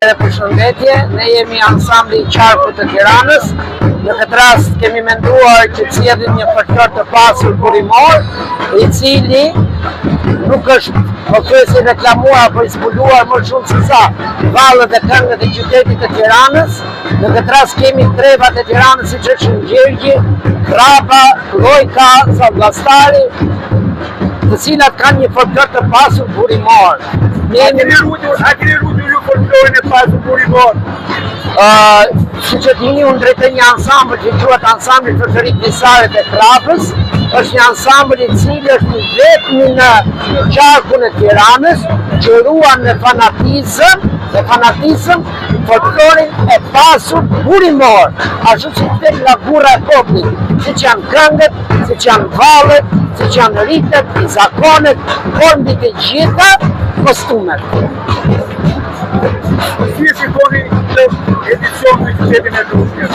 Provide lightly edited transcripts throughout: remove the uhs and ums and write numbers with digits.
Përshëndetje, ne jemi ansambli i Qarkut të Tiranës. Në këtë rast kemi menduar që të sjellim një folklor të pasur burimor, i cili nuk është pothuajse reklamuar apo i zbuluar më shumë se sa vallet dhe këngët e qytetit të Tiranës. Në këtë rast kemi trevat e Tiranës, siç është Gjergji, Krapa, Llojka, Zallastari, të cilat kanë një folklor të pasur burimor. A keni ruajtur ju folklorin e pasur burimor? Siç e dini, unë drejtoj një ansambël që quhet Ansambli Folklorik Nisaret e Krapës. Është një ansambël i cili është i vetmi në qarkun e Tiranës që ruan me fanatizëm folklorin e pasur burimor, ashtu si tek nga burra e popullit, siç janë këngët, siç janë vallet, siç janë ritet, zakonet, formit e gjitha kostumet. Si e shikoni këtë edicion në qytetin e Lushnjës?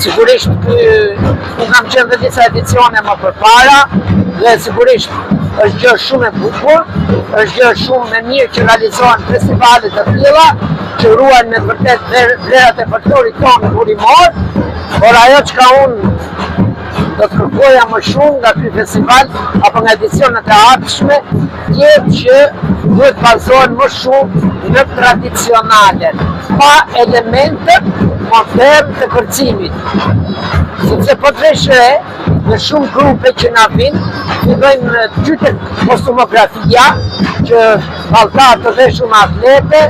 Sigurisht, unë kam qenë dhe disa edicione më përpara dhe sigurisht është gjë shumë e bukur, është gjë shumë e mirë që realizohen festivalet të tilla që ruajnë me vërtet vlerat e folklorit tonë burimor, por ajo çka unë do të kërkoja më shumë nga ky festival apo nga edicionet e ardhshme, jetë që duhet bazohen më shumë në tradicionalet, pa elementet modern të kërcimit. Sepse po të vesh re, në shumë grupe që na vinë, fillojnë në qytet kostumografia, që valltar të veshur me atlete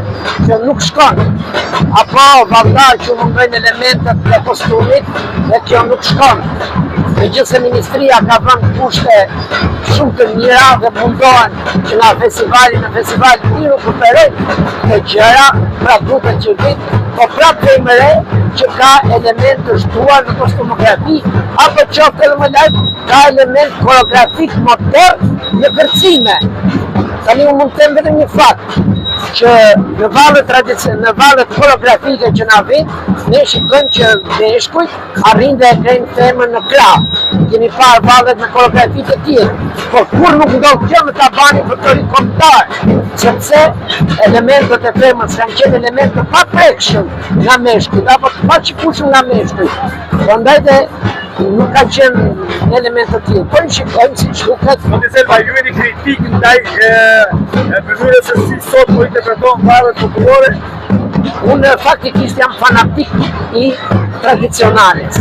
që nuk shkon, apo valltar që mungojnë elementet e kostumit dhe kjo nuk shkon. Megjithëse ministria ka vënë kushte shumë të mira dhe mundohen që në festival të rikuperojnë të gjëra, pra grupet që vinë, po prapë vejmë re që ka element të shtuar në kostumografi, apo qoftë edhe më lart ka element koreografik modern në kërcime. Tani unë mund të them vetëm një fakt, që në vallet koreografike që na vinë, ne shikojmë që meshkujt arrin dhe e krejnë femën në krah. Kemi parë vallet me koreografi të tjera, por kur nuk ndodh kjo në tabanin folklorik kombëtar, sepse elementet e femës kanë qenë elemente pa prekshëm nga meshkujt, apo pa qikushëm nga meshkujt. Prandaj dhe nuk ka qenë element të tillë, por i shikojmë si duket. Po të selva, ju jeni kritik ndaj mënyrës se si sot po interpreton vallet popullore? Unë faktikisht jam fanatik i tradicionales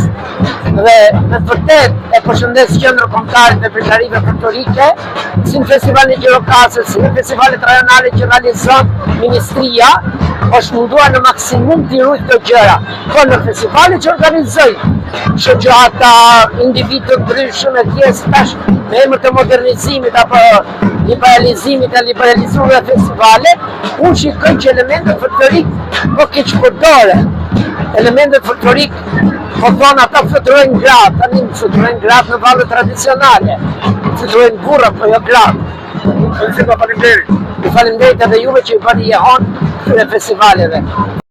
dhe me vërtet e përshëndes qendrën kombëtare të veprimtarive folklorike, si në festivalin Gjirokastër, si në festivalet rajonale që realizon ministria, është munduar në maksimum t'i ruajë këto gjëra. Po në festivalet që organizojnë shoqata, individë të ndryshëm e tjerë si tash me emër të modernizimit apo liberalizimit e liberalizuar festivalet, unë shikoj që elementet folklorik po keq përdore. Elementet folklorik po thonë ata fluturojnë gratë, tani fluturojnë gratë në vallet tradicionale, fluturojnë burra po jo gratë. Faleminderit. Faleminderit edhe juve që i bëni jehon këtyre festivaleve.